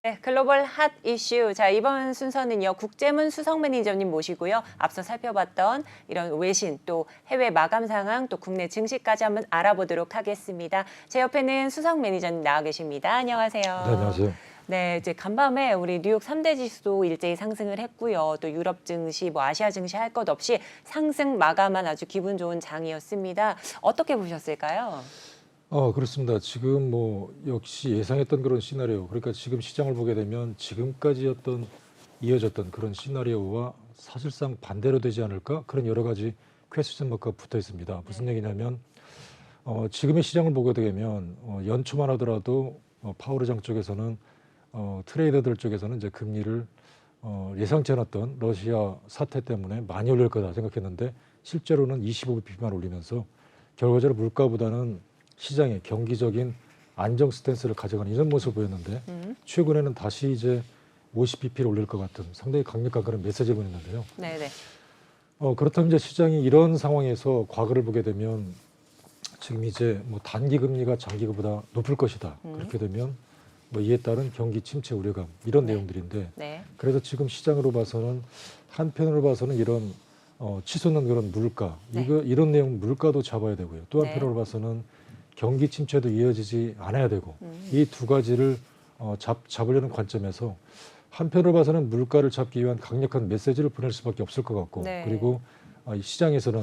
네, 글로벌 핫 이슈. 자, 이번 순서는요, 국제문 수석 매니저님 모시고요. 앞서 살펴봤던 이런 외신, 또 해외 마감 상황, 또 국내 증시까지 한번 알아보도록 하겠습니다. 제 옆에는 수석 매니저님 나와 계십니다. 안녕하세요. 네, 안녕하세요. 네, 이제 간밤에 우리 뉴욕 3대 지수도 일제히 상승을 했고요. 또 유럽 증시, 뭐 아시아 증시 할 것 없이 상승 마감한 아주 기분 좋은 장이었습니다. 어떻게 보셨을까요? 그렇습니다. 지금 뭐 역시 예상했던 그런 시나리오. 그러니까 지금 시장을 보게 되면 지금까지였던 이어졌던 그런 시나리오와 사실상 반대로 되지 않을까? 그런 여러 가지 퀘스천 마크가 붙어 있습니다. 무슨 얘기냐면 지금의 시장을 보게 되면 연초만 하더라도 파월 의장 쪽에서는 트레이더들 쪽에서는 이제 금리를 예상치 않았던 러시아 사태 때문에 많이 올릴 거다 생각했는데 실제로는 25bp만 올리면서 결과적으로 물가보다는 시장의 경기적인 안정 스탠스를 가져가는 이런 모습을 보였는데 최근에는 다시 이제 50bp를 올릴 것 같은 상당히 강력한 그런 메시지를 보냈는데요. 네네. 그렇다면 이제 시장이 이런 상황에서 과거를 보게 되면 지금 이제 뭐 단기 금리가 장기보다 높을 것이다. 그렇게 되면 뭐 이에 따른 경기 침체 우려감 이런 내용들인데 네. 그래서 지금 시장으로 봐서는 한편으로 봐서는 이런 치솟는 그런 물가 이런 내용 물가도 잡아야 되고요. 또 한편으로 봐서는 경기 침체도 이어지지 않아야 되고 이 두 가지를 잡으려는 관점에서 한편으로 봐서는 물가를 잡기 위한 강력한 메시지를 보낼 수밖에 없을 것 같고 그리고 시장에서는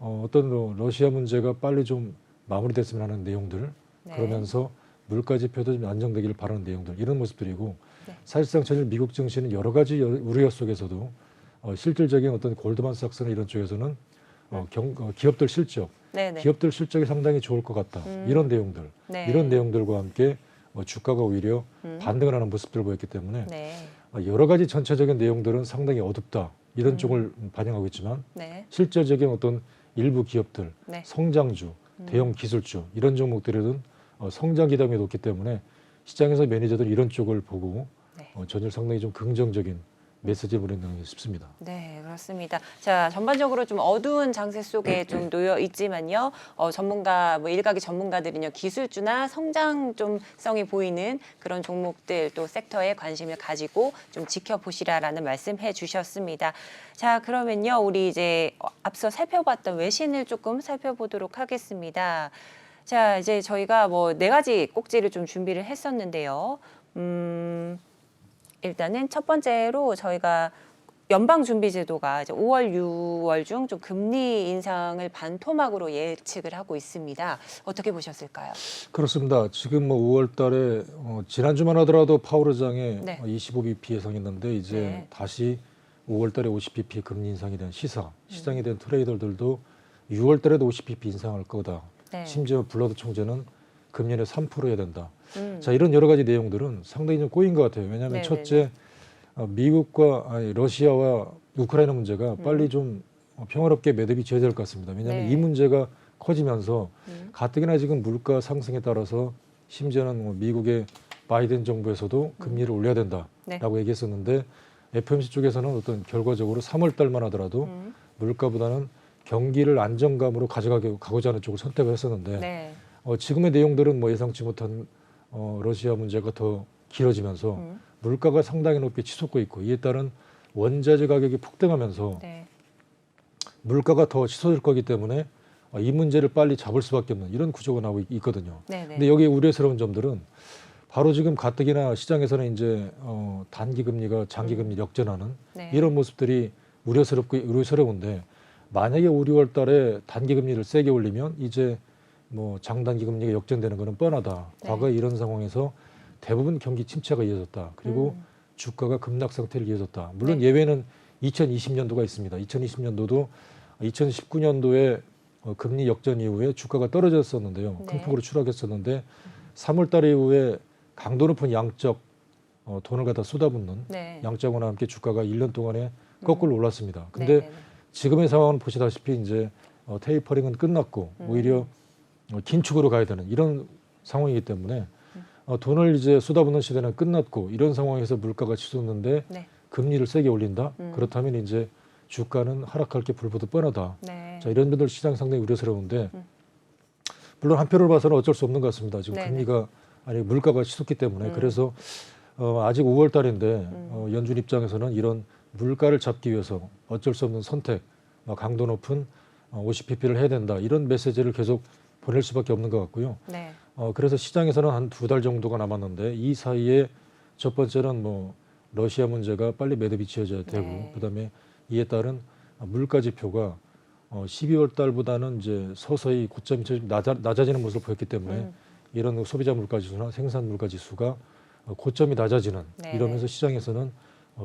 어떤 러시아 문제가 빨리 좀 마무리됐으면 하는 내용들 그러면서 물가 지표도 좀 안정되기를 바라는 내용들 이런 모습들이고 사실상 전일 미국 증시는 여러 가지 우려 속에서도 실질적인 어떤 골드만삭스나 이런 쪽에서는 기업들 실적 기업들 실적이 상당히 좋을 것 같다. 이런 내용들, 이런 내용들과 함께 주가가 오히려 반등을 하는 모습들을 보였기 때문에 여러 가지 전체적인 내용들은 상당히 어둡다. 이런 쪽을 반영하고 있지만 실질적인 어떤 일부 기업들, 성장주, 대형 기술주 이런 종목들은 성장 기담이 높기 때문에 시장에서 매니저들이 이런 쪽을 보고 전일 상당히 좀 긍정적인 메시지 보냈는 싶습니다. 네, 그렇습니다. 자, 전반적으로 좀 어두운 장세 속에 좀 놓여 있지만요. 전문가, 뭐 일각의 전문가들은요, 기술주나 성장 좀성이 보이는 그런 종목들 또 섹터에 관심을 가지고 좀 지켜보시라라는 말씀해 주셨습니다. 자, 그러면요, 우리 이제 앞서 살펴봤던 외신을 조금 살펴보도록 하겠습니다. 자, 이제 저희가 뭐 4가지 꼭지를 좀 준비를 했었는데요. 일단은 첫 번째로 저희가 연방준비제도가 이제 5월, 6월 중 좀 금리 인상을 반토막으로 예측을 하고 있습니다. 어떻게 보셨을까요? 그렇습니다. 지금 뭐 5월 달에 지난주만 하더라도 파월 의장의 25bp 예상했는데 이제 다시 5월 달에 50bp 금리 인상에 대한 시장에 대한 트레이더들도 6월 달에도 50bp 인상할 거다. 심지어 블러드 총재는 금년에 3% 해야 된다. 자, 이런 여러 가지 내용들은 상당히 좀 꼬인 것 같아요. 왜냐하면 첫째, 미국과 러시아와 우크라이나 문제가 빨리 좀 평화롭게 매듭이 지어야 될 것 같습니다. 왜냐하면 이 문제가 커지면서 가뜩이나 지금 물가 상승에 따라서 심지어는 뭐 미국의 바이든 정부에서도 금리를 올려야 된다라고 얘기했었는데 FOMC 쪽에서는 어떤 결과적으로 3월 달만 하더라도 물가보다는 경기를 안정감으로 가고자 하는 쪽을 선택을 했었는데 지금의 내용들은 뭐 예상치 못한 러시아 문제가 더 길어지면서 물가가 상당히 높게 치솟고 있고 이에 따른 원자재 가격이 폭등하면서 물가가 더 치솟을 거기 때문에 이 문제를 빨리 잡을 수밖에 없는 이런 구조가 나오고 있거든요. 근데 여기에 우려스러운 점들은 바로 지금 가뜩이나 시장에서는 이제 단기 금리가 장기 금리 역전하는 네. 이런 모습들이 우려스러운데 만약에 5, 6월 달에 단기 금리를 세게 올리면 이제 뭐 장단기 금리가 역전되는 것은 뻔하다. 네. 과거에 이런 상황에서 대부분 경기 침체가 이어졌다. 그리고 주가가 급락 상태를 이어졌다. 물론 네. 예외는 2020년도가 있습니다. 2020년도도 2019년도에 금리 역전 이후에 주가가 떨어졌었는데요. 네. 큰 폭으로 추락했었는데 3월 달 이후에 강도 높은 양적 돈을 갖다 쏟아붓는 네. 양적과 함께 주가가 1년 동안에 거꾸로 올랐습니다. 근데 네, 네, 네. 지금의 상황은 보시다시피 이제 테이퍼링은 끝났고 오히려 긴축으로 가야 되는 이런 상황이기 때문에 돈을 이제 쏟아붓는 시대는 끝났고 이런 상황에서 물가가 치솟는데 네. 금리를 세게 올린다. 그렇다면 이제 주가는 하락할 게 불보듯 뻔하다. 네. 자, 이런 분들 시장 상당히 우려스러운데 물론 한편으로 봐서는 어쩔 수 없는 것 같습니다. 지금 네네. 금리가 아니 물가가 치솟기 때문에 그래서 아직 5월 달인데 연준 입장에서는 이런 물가를 잡기 위해서 어쩔 수 없는 선택, 강도 높은 50pp를 해야 된다. 이런 메시지를 계속 보낼 수밖에 없는 것 같고요. 네. 그래서 시장에서는 한 2달 정도가 남았는데 이 사이에 첫 번째는 뭐 러시아 문제가 빨리 매듭이 지어져야 되고 네. 그다음에 이에 따른 물가 지표가 12월 달보다는 이제 서서히 고점이 좀 낮아지는 모습을 보였기 때문에 이런 소비자 물가 지수나 생산 물가 지수가 고점이 낮아지는 네. 이러면서 시장에서는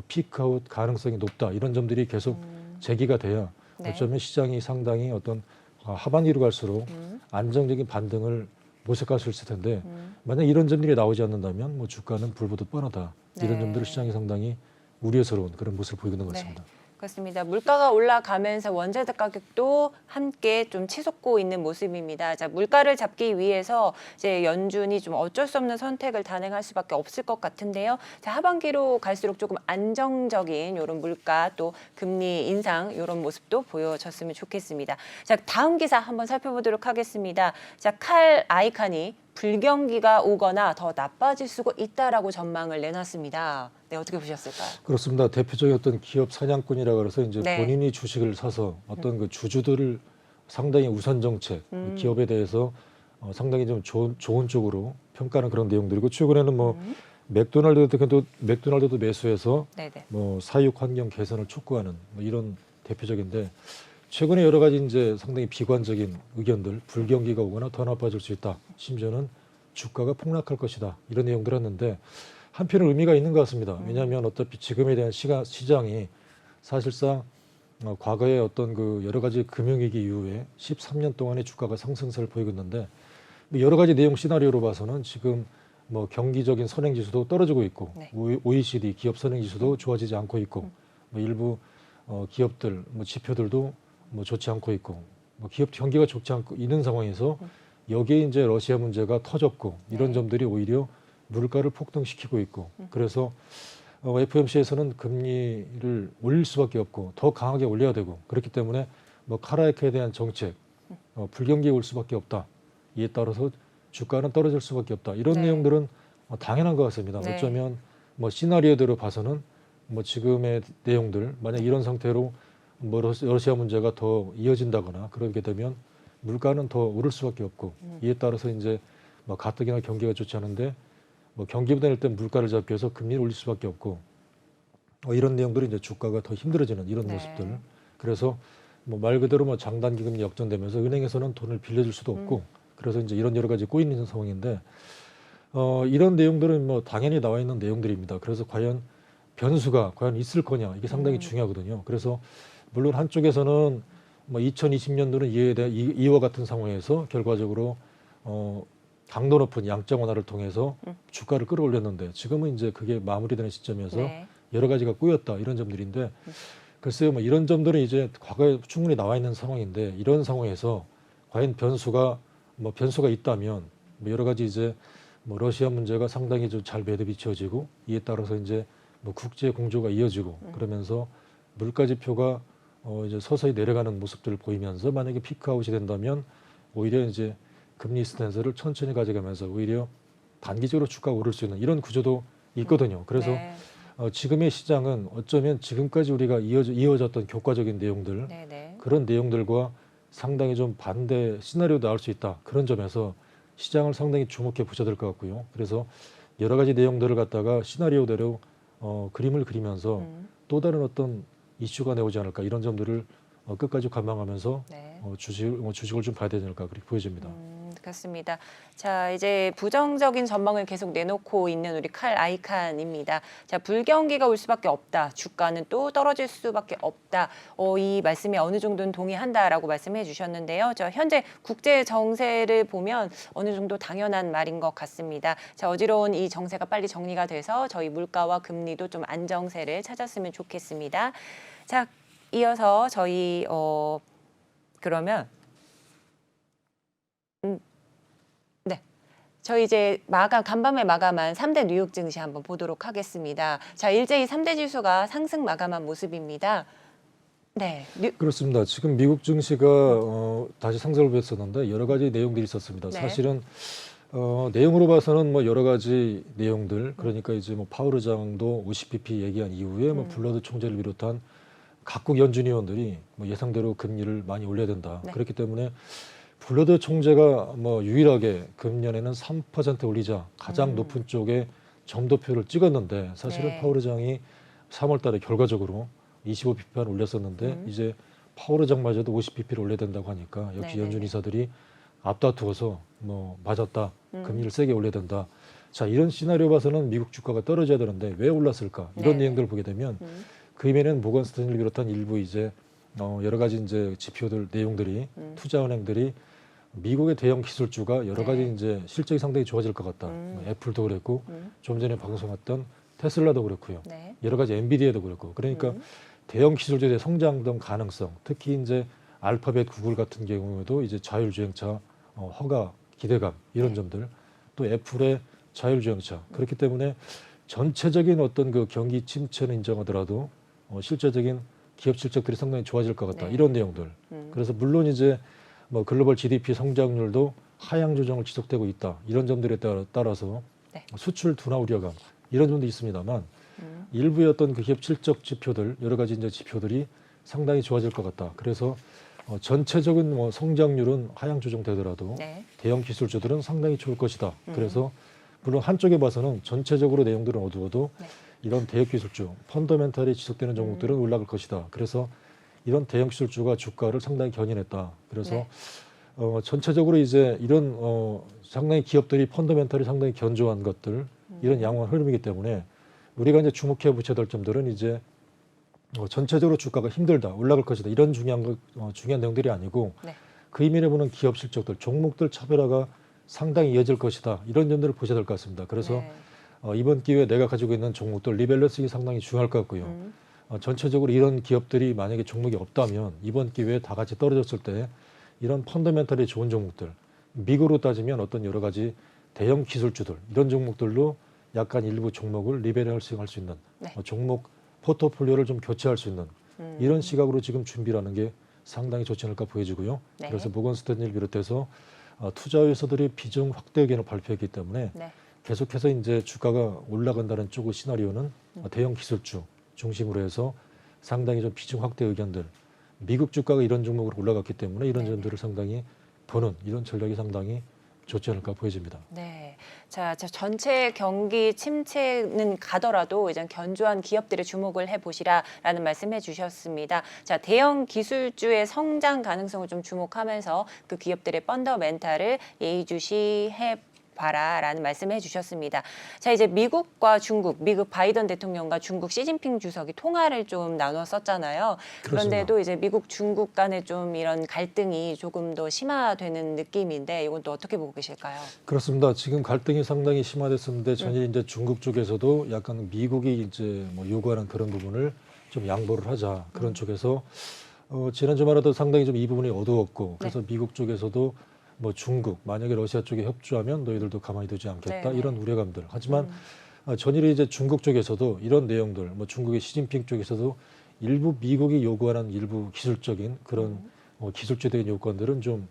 피크아웃 가능성이 높다 이런 점들이 계속 제기가 돼야 네. 어쩌면 시장이 상당히 어떤 하반기로 갈수록 안정적인 반등을 모색할 수 있을 텐데 만약 이런 점들이 나오지 않는다면 뭐 주가는 불보듯 뻔하다 이런 네. 점들을 시장이 상당히 우려스러운 그런 모습을 보이고 있는 것 네. 같습니다. 그렇습니다. 물가가 올라가면서 원자재 가격도 함께 좀 치솟고 있는 모습입니다. 자, 물가를 잡기 위해서 이제 연준이 좀 어쩔 수 없는 선택을 단행할 수밖에 없을 것 같은데요. 자, 하반기로 갈수록 조금 안정적인 이런 물가 또 금리 인상 이런 모습도 보여졌으면 좋겠습니다. 자, 다음 기사 한번 살펴보도록 하겠습니다. 자, 칼 아이칸이 불경기가 오거나 더 나빠질 수가 있다라고 전망을 내놨습니다. 네, 어떻게 보셨을까요? 그렇습니다. 대표적인 어떤 기업 사냥꾼이라 그래서 이제 네. 본인이 주식을 사서 어떤 그 주주들을 상당히 우선 정책 기업에 대해서 상당히 좀 좋은 쪽으로 평가하는 그런 내용들이고 최근에는 뭐 맥도날드도 매수해서 네네. 뭐 사육 환경 개선을 촉구하는 뭐 이런 대표적인데 최근에 여러 가지 이제 상당히 비관적인 의견들 불경기가 오거나 더 나빠질 수 있다. 심지어는 주가가 폭락할 것이다. 이런 내용들 했는데 한편은 의미가 있는 것 같습니다. 왜냐하면 어차피 지금에 대한 시장이 사실상 과거에 어떤 그 여러 가지 금융위기 이후에 13년 동안의 주가가 상승세를 보이고 있는데 여러 가지 내용 시나리오로 봐서는 지금 뭐 경기적인 선행지수도 떨어지고 있고 네. OECD 기업 선행지수도 좋아지지 않고 있고 뭐 일부 기업들 뭐 지표들도 뭐 좋지 않고 있고 뭐 기업 경기가 좋지 않고 있는 상황에서 여기에 이제 러시아 문제가 터졌고 이런 네. 점들이 오히려 물가를 폭등시키고 있고 그래서 FOMC에서는 금리를 올릴 수밖에 없고 더 강하게 올려야 되고 그렇기 때문에 뭐 카라이크에 대한 정책 불경기에 올 수밖에 없다. 이에 따라서 주가는 떨어질 수밖에 없다. 이런 네. 내용들은 당연한 것 같습니다. 네. 어쩌면 뭐 시나리오대로 봐서는 뭐 지금의 내용들 만약 이런 상태로 뭐 러시아 문제가 더 이어진다거나 그러게 되면 물가는 더 오를 수밖에 없고 이에 따라서 이제 뭐 가뜩이나 경기가 좋지 않은데 뭐 경기 부담일 때 물가를 잡기 위해서 금리를 올릴 수밖에 없고 이런 내용들이 이제 주가가 더 힘들어지는 이런 네. 모습들. 그래서 뭐 말 그대로 뭐 장단기 금리 역전되면서 은행에서는 돈을 빌려줄 수도 없고 그래서 이제 이런 여러 가지 꼬이는 있는 상황인데 이런 내용들은 뭐 당연히 나와 있는 내용들입니다. 그래서 과연 변수가 과연 있을 거냐 이게 상당히 중요하거든요. 그래서 물론 한쪽에서는 뭐 2020년도는 이와 같은 상황에서 결과적으로 강도 높은 양적 완화를 통해서 주가를 끌어올렸는데 지금은 이제 그게 마무리되는 시점이어서 네. 여러 가지가 꼬였다 이런 점들인데 글쎄요 뭐 이런 점들은 이제 과거에 충분히 나와 있는 상황인데 이런 상황에서 과연 변수가 있다면 뭐 여러 가지 이제 뭐 러시아 문제가 상당히 좀 잘 매듭이 지어지고 이에 따라서 이제 뭐 국제 공조가 이어지고 그러면서 물가 지표가 이제 서서히 내려가는 모습들을 보이면서 만약에 피크아웃이 된다면 오히려 이제 금리 스탠스를 천천히 가져가면서 오히려 단기적으로 주가가 오를 수 있는 이런 구조도 있거든요. 그래서 네. 지금의 시장은 어쩌면 지금까지 우리가 이어졌던 교과적인 내용들 네네. 그런 내용들과 상당히 좀 반대 시나리오도 나올 수 있다. 그런 점에서 시장을 상당히 주목해 보셔야 될 것 같고요. 그래서 여러 가지 내용들을 갖다가 시나리오대로 그림을 그리면서 또 다른 어떤 이슈가 나오지 않을까 이런 점들을 끝까지 관망하면서 네. 주식을 좀 봐야 되지 않을까 그렇게 보여집니다. 그렇습니다. 자, 이제 부정적인 전망을 계속 내놓고 있는 우리 칼 아이칸입니다. 자, 불경기가 올 수밖에 없다. 주가는 또 떨어질 수밖에 없다. 이 말씀에 어느 정도는 동의한다라고 말씀해 주셨는데요. 저 현재 국제 정세를 보면 어느 정도 당연한 말인 것 같습니다. 자, 어지러운 이 정세가 빨리 정리가 돼서 저희 물가와 금리도 좀 안정세를 찾았으면 좋겠습니다. 자, 이어서 저희 그러면 네. 저희 이제 간밤에 마감한 3대 뉴욕 증시 한번 보도록 하겠습니다. 자, 일제히 3대 지수가 상승 마감한 모습입니다. 네. 그렇습니다. 지금 미국 증시가 다시 상승을 보였었는데 여러 가지 내용들이 있었습니다. 네. 사실은 내용으로 봐서는 뭐 여러 가지 내용들 그러니까 이제 뭐 파월 의장도 50bp 얘기한 이후에 뭐 블러드 총재를 비롯한 각국 연준 위원들이 뭐 예상대로 금리를 많이 올려야 된다. 네. 그렇기 때문에 블러드 총재가 뭐 유일하게 금년에는 3% 올리자 가장 높은 쪽에 점도표를 찍었는데 사실은 네. 파월 의장이 3월 달에 결과적으로 25bp만 올렸었는데 이제 파월 의장마저도 50bp를 올려야 된다고 하니까 역시 네네네. 연준 이사들이 앞다투어서 뭐 맞았다. 금리를 세게 올려야 된다. 자, 이런 시나리오 봐서는 미국 주가가 떨어져야 되는데 왜 올랐을까? 이런 네네. 내용들을 보게 되면 그림에는 모건 스탠리를 비롯한 일부 이제 여러 가지 이제 지표들 내용들이 투자은행들이 미국의 대형 기술주가 여러 가지 네. 이제 실적이 상당히 좋아질 것 같다. 뭐 애플도 그랬고 좀 전에 방송했던 테슬라도 그렇고요. 네. 여러 가지 엔비디아도 그렇고 그러니까 대형 기술주의 성장 등 가능성, 특히 이제 알파벳, 구글 같은 경우에도 이제 자율주행차 허가 기대감 이런 네. 점들, 또 애플의 자율주행차 그렇기 때문에 전체적인 어떤 그 경기 침체는 인정하더라도 실제적인 기업 실적들이 상당히 좋아질 것 같다. 네. 이런 내용들. 그래서 물론 이제 뭐 글로벌 GDP 성장률도 하향 조정을 지속되고 있다. 이런 점들에 따라서 네. 수출 둔화 우려감 이런 점도 있습니다만 일부의 어떤 그 기업 실적 지표들 여러 가지 이제 지표들이 상당히 좋아질 것 같다. 그래서 전체적인 뭐 성장률은 하향 조정되더라도 네. 대형 기술주들은 상당히 좋을 것이다. 그래서 물론 한쪽에 봐서는 전체적으로 내용들은 어두워도 네. 이런 대형 기술주 펀더멘탈이 지속되는 종목들은 올라갈 것이다. 그래서 이런 대형 기술주가 주가를 상당히 견인했다. 그래서 네. 전체적으로 이제 이런 상당히 기업들이 펀더멘탈이 상당히 견조한 것들 이런 양호한 흐름이기 때문에 우리가 이제 주목해 보셔야 될 점들은 이제 전체적으로 주가가 힘들다 올라갈 것이다 이런 중요한 내용들이 아니고 네. 그 이면에 보는 기업 실적들 종목들 차별화가 상당히 이어질 것이다 이런 점들을 보셔야 될 것 같습니다. 그래서 네. 이번 기회에 내가 가지고 있는 종목들 리밸런싱이 상당히 중요할 것 같고요. 전체적으로 이런 기업들이 만약에 종목이 없다면 이번 기회에 다 같이 떨어졌을 때 이런 펀더멘털이 좋은 종목들 미국으로 따지면 어떤 여러 가지 대형 기술주들 이런 종목들로 약간 일부 종목을 리밸런싱 할 수 있는 네. 종목 포트폴리오를 좀 교체할 수 있는 이런 시각으로 지금 준비라는 게 상당히 좋지 않을까 보여지고요. 네. 그래서 모건 스탠리를 비롯해서 투자회사들이 비중 확대 의견을 발표했기 때문에 네. 계속해서 이제 주가가 올라간다는 쪽의 시나리오는 대형 기술주 중심으로 해서 상당히 좀 비중 확대 의견들 미국 주가가 이런 종목으로 올라갔기 때문에 이런 네네. 점들을 상당히 보는 이런 전략이 상당히 좋지 않을까 보여집니다. 네. 자, 전체 경기 침체는 가더라도 이제 견조한 기업들에 주목을 해보시라라는 말씀해 주셨습니다. 자, 대형 기술주의 성장 가능성을 좀 주목하면서 그 기업들의 펀더멘탈을 예의주시해 봐라라는 말씀을 해주셨습니다. 자, 이제 미국과 중국, 미국 바이든 대통령과 중국 시진핑 주석이 통화를 좀 나눴었잖아요. 그런데도 이제 미국, 중국 간에 좀 이런 갈등이 조금 더 심화되는 느낌인데 이건 또 어떻게 보고 계실까요? 그렇습니다. 지금 갈등이 상당히 심화됐었는데 전일 이제 중국 쪽에서도 약간 미국이 이제 뭐 요구하는 그런 부분을 좀 양보를 하자 그런 쪽에서 지난 주말에도 상당히 좀 이 부분이 어두웠고 그래서 미국 쪽에서도 뭐 중국 만약에 러시아 쪽에 협조하면 너희들도 가만히 두지 않겠다 네네. 이런 우려감들. 하지만 전일에 이제 중국 쪽에서도 이런 내용들, 뭐 중국의 시진핑 쪽에서도 일부 미국이 요구하는 일부 기술적인 그런 기술주적인 요건들은 좀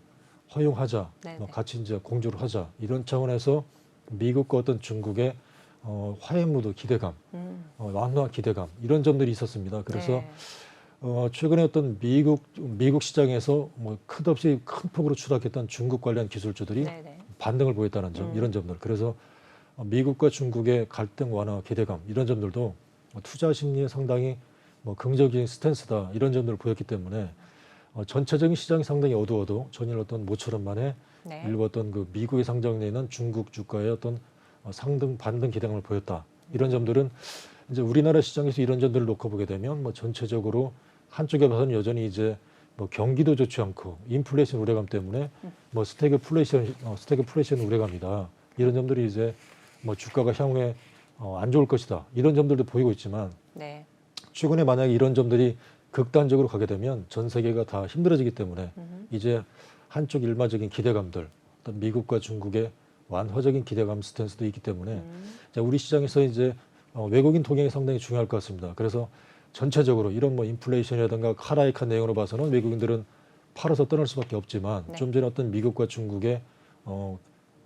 허용하자, 네네. 같이 이제 공조를 하자 이런 차원에서 미국과 어떤 중국의 화해 무드 기대감, 완화 기대감 이런 점들이 있었습니다. 그래서 네. 최근에 어떤 미국 시장에서 뭐 끝없이 큰 폭으로 추락했던 중국 관련 기술주들이 네네. 반등을 보였다는 점, 이런 점들. 그래서 미국과 중국의 갈등 완화 기대감 이런 점들도 투자 심리에 상당히 긍정적인 스탠스다 이런 점들을 보였기 때문에 전체적인 시장이 상당히 어두워도 전일 어떤 모처럼 만에 네. 일부 어떤 그 미국에 상장돼 있는 중국 주가의 어떤 상등 반등 기대감을 보였다 이런 점들은 이제 우리나라 시장에서 이런 점들을 놓고 보게 되면 전체적으로 한쪽에 봐서는 여전히 이제 경기도 좋지 않고 인플레이션 우려감 때문에 스태그플레이션 우려감이다 이런 점들이 이제 주가가 향후에 안 좋을 것이다 이런 점들도 보이고 있지만 네. 최근에 만약에 이런 점들이 극단적으로 가게 되면 전 세계가 다 힘들어지기 때문에 이제 한쪽 일마적인 기대감들 어떤 미국과 중국의 완화적인 기대감 스탠스도 있기 때문에 우리 시장에서 이제 외국인 동향이 상당히 중요할 것 같습니다. 그래서 전체적으로 이런 인플레이션이라든가 하락한 내용으로 봐서는 외국인들은 팔아서 떠날 수밖에 없지만 네. 좀 전에 어떤 미국과 중국의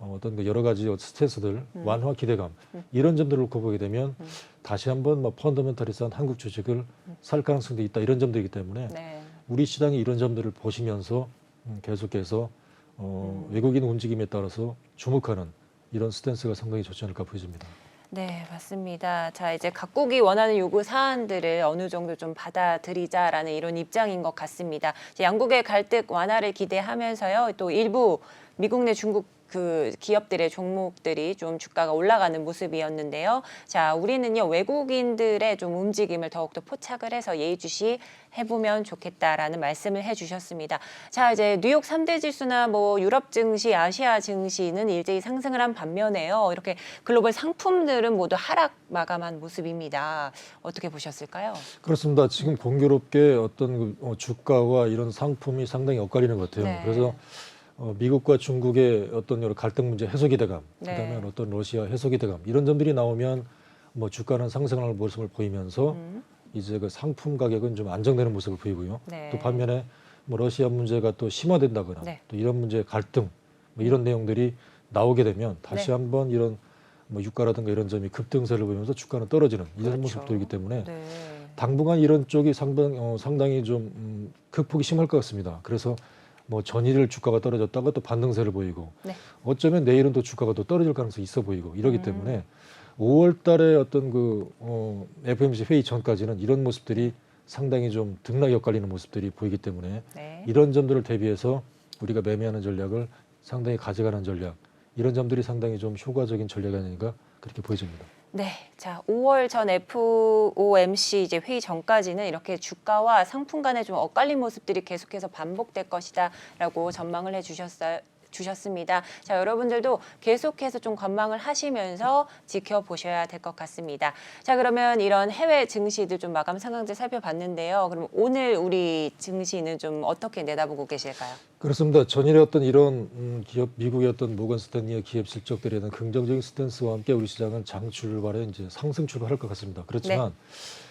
어떤 그 여러 가지 스탠스들 완화 기대감 이런 점들을 놓고 보게 되면 다시 한번 펀더멘털리스한 한국 주식을 살 가능성도 있다 이런 점들이기 때문에 네. 우리 시장이 이런 점들을 보시면서 계속해서 외국인 움직임에 따라서 주목하는 이런 스탠스가 상당히 좋지 않을까 보여집니다. 네, 맞습니다. 자, 이제 각국이 원하는 요구 사안들을 어느 정도 좀 받아들이자라는 이런 입장인 것 같습니다. 이제 양국의 갈등 완화를 기대하면서요, 또 일부 미국 내 중국 그 기업들의 종목들이 좀 주가가 올라가는 모습이었는데요. 자, 우리는요 외국인들의 좀 움직임을 더욱더 포착을 해서 예의주시 해보면 좋겠다라는 말씀을 해주셨습니다. 자, 이제 뉴욕 3대 지수나 유럽 증시, 아시아 증시는 일제히 상승을 한 반면에요. 이렇게 글로벌 상품들은 모두 하락 마감한 모습입니다. 어떻게 보셨을까요? 그렇습니다. 지금 공교롭게 어떤 주가와 이런 상품이 상당히 엇갈리는 것 같아요. 네. 그래서 미국과 중국의 어떤 여러 갈등 문제 해소 기대감, 네. 그다음에 어떤 러시아 해소 기대감 이런 점들이 나오면 주가는 상승하는 모습을 보이면서 이제 그 상품 가격은 좀 안정되는 모습을 보이고요. 네. 또 반면에 러시아 문제가 또 심화된다거나 네. 또 이런 문제 갈등 이런 내용들이 나오게 되면 다시 네. 한번 이런 유가라든가 이런 점이 급등세를 보이면서 주가는 떨어지는 이런 그렇죠. 모습도 있기 때문에 네. 당분간 이런 쪽이 상당히 좀 극복이 심할 것 같습니다. 그래서 전일을 주가가 떨어졌다가 또 반등세를 보이고 네. 어쩌면 내일은 또 주가가 또 떨어질 가능성이 있어 보이고 이러기 때문에 5월 달에 어떤 FOMC 회의 전까지는 이런 모습들이 상당히 좀 등락이 엇갈리는 모습들이 보이기 때문에 네. 이런 점들을 대비해서 우리가 매매하는 전략을 상당히 가져가는 전략 이런 점들이 상당히 좀 효과적인 전략이 아닌가 그렇게 보여집니다. 네, 자 5월 전 FOMC 이제 회의 전까지는 이렇게 주가와 상품 간의 좀 엇갈린 모습들이 계속해서 반복될 것이다라고 전망을 주셨습니다. 자, 여러분들도 계속해서 좀 관망을 하시면서 지켜보셔야 될 것 같습니다. 자, 그러면 이런 해외 증시들 좀 마감 상황들 살펴봤는데요. 그럼 오늘 우리 증시는 좀 어떻게 내다보고 계실까요? 그렇습니다. 전일의 어떤 이런 기업 미국의 어떤 모건 스탠리의 기업 실적들에 대한 긍정적인 스탠스와 함께 우리 시장은 장 출발에 이제 상승 출발할 것 같습니다. 그렇지만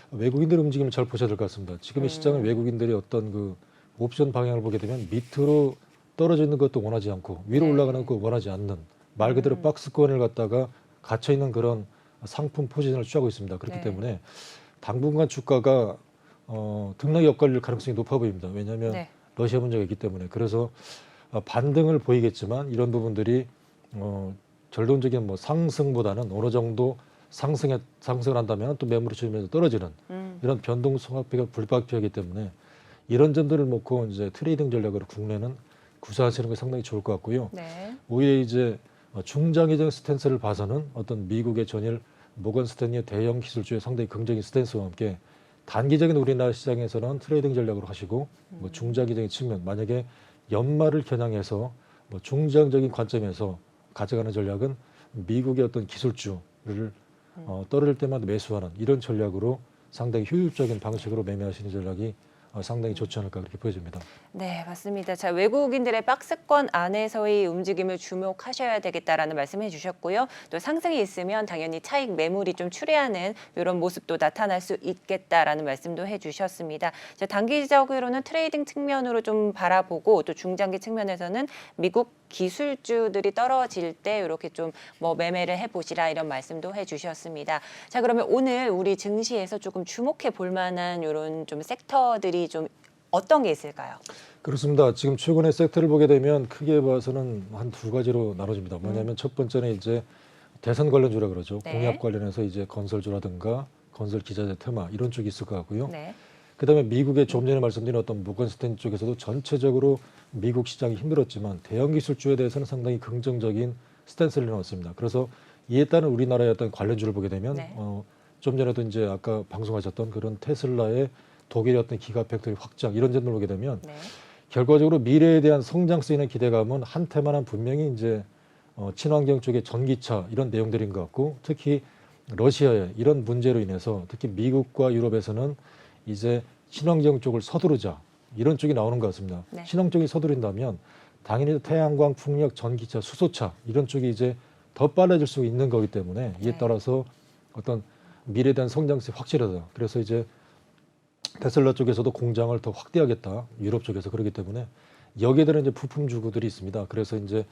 외국인들의 움직임을 잘 보셔야 될 것 같습니다. 지금의 시장은 외국인들이 어떤 그 옵션 방향을 보게 되면 밑으로 떨어지는 것도 원하지 않고 위로 올라가는 것도 원하지 않는 말 그대로 박스권을 갖다가 갇혀 있는 그런 상품 포지션을 취하고 있습니다. 그렇기 때문에 당분간 주가가 등락이 엇갈릴 가능성이 높아 보입니다. 왜냐하면 러시아 문제가 있기 때문에 그래서 반등을 보이겠지만 이런 부분들이 결론적인 상승보다는 어느 정도 상승을 한다면 또 매물이 치면서 떨어지는 이런 변동성 합계가 불가피하기 때문에 이런 점들을 놓고 이제 트레이딩 전략으로 국내는 구사하시는 게 상당히 좋을 것 같고요. 오히려 이제 중장기적 스탠스를 봐서는 어떤 미국의 전일 모건 스탠리의 대형 기술주의 상당히 긍정적인 스탠스와 함께 단기적인 우리나라 시장에서는 트레이딩 전략으로 하시고 중장기적인 측면 만약에 연말을 겨냥해서 중장적인 관점에서 가져가는 전략은 미국의 어떤 기술주를 떨어질 때마다 매수하는 이런 전략으로 상당히 효율적인 방식으로 매매하시는 전략이 상당히 좋지 않을까 그렇게 보여집니다. 네, 맞습니다. 자, 외국인들의 박스권 안에서의 움직임을 주목하셔야 되겠다라는 말씀해 주셨고요. 또 상승이 있으면 당연히 차익 매물이 좀 출회하는 이런 모습도 나타날 수 있겠다라는 말씀도 해 주셨습니다. 자, 단기적으로는 트레이딩 측면으로 좀 바라보고 또 중장기 측면에서는 미국 기술주들이 떨어질 때 이렇게 좀 매매를 해보시라 이런 말씀도 해주셨습니다. 자, 그러면 오늘 우리 증시에서 조금 주목해 볼 만한 이런 좀 섹터들이 좀 어떤 게 있을까요? 그렇습니다. 지금 최근에 섹터를 보게 되면 크게 봐서는 한 두 가지로 나눠집니다. 뭐냐면 첫 번째는 이제 대선 관련주라 그러죠. 네. 공약 관련해서 이제 건설주라든가 건설 기자재 테마 이런 쪽이 있을 것 같고요. 네. 그다음에 미국의 좀 전에 말씀드린 어떤 모건 스탠리 쪽에서도 전체적으로 미국 시장이 힘들었지만 대형 기술주에 대해서는 상당히 긍정적인 스탠스를 내놨습니다. 그래서 이에 따른 우리나라의 어떤 관련주를 보게 되면 네. 좀 전에도 이제 아까 방송하셨던 그런 테슬라의 독일의 어떤 기가 팩토리 확장 이런 점을 보게 되면 네. 결과적으로 미래에 대한 성장성이나 기대감은 한 테마는 분명히 이제 친환경 쪽의 전기차 이런 내용들인 것 같고 특히 러시아의 이런 문제로 인해서 특히 미국과 유럽에서는 이제 친환경 쪽을 서두르자 이런 쪽이 나오는 것 같습니다. 네. 친환경 쪽이 서두른다면 당연히 태양광, 풍력, 전기차, 수소차 이런 쪽이 이제 더 빨라질 수 있는 거기 때문에 이에 네. 따라서 어떤 미래에 대한 성장성이 확실하다. 그래서 이제 테슬라 쪽에서도 공장을 더 확대하겠다. 유럽 쪽에서 그렇기 때문에 여기에 대한 이제 부품 주구들이 있습니다. 그래서 이제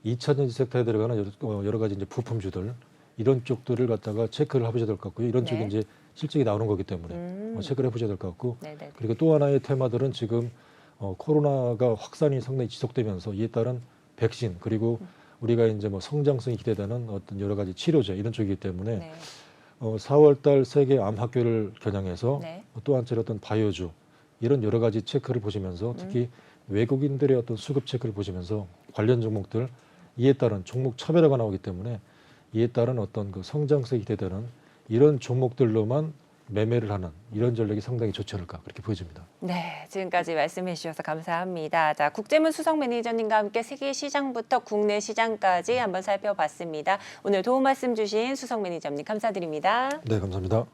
2차전지 섹터에 들어가는 여러 가지 이제 부품주들 이런 쪽들을 갖다가 체크를 해보셔야 될 것 같고요. 이런 네. 쪽이 이제 실적이 나오는 거기 때문에 체크를 해보셔야 될 것 같고 네네. 그리고 또 하나의 테마들은 지금 코로나가 확산이 상당히 지속되면서 이에 따른 백신 그리고 우리가 이제 뭐 성장성이 기대되는 어떤 여러 가지 치료제 이런 쪽이기 때문에 네. 4월달 세계 암 학교를 겨냥해서 네. 또 한 차례 어떤 바이오주 이런 여러 가지 체크를 보시면서 특히 외국인들의 어떤 수급 체크를 보시면서 관련 종목들 이에 따른 종목 차별화가 나오기 때문에 이에 따른 어떤 그 성장성이 기대되는 이런 종목들로만 매매를 하는 이런 전략이 상당히 좋지 않을까 그렇게 보여집니다. 네, 지금까지 말씀해 주셔서 감사합니다. 자, 국제문 수석 매니저님과 함께 세계 시장부터 국내 시장까지 한번 살펴봤습니다. 오늘 도움 말씀 주신 수석 매니저님 감사드립니다. 네, 감사합니다.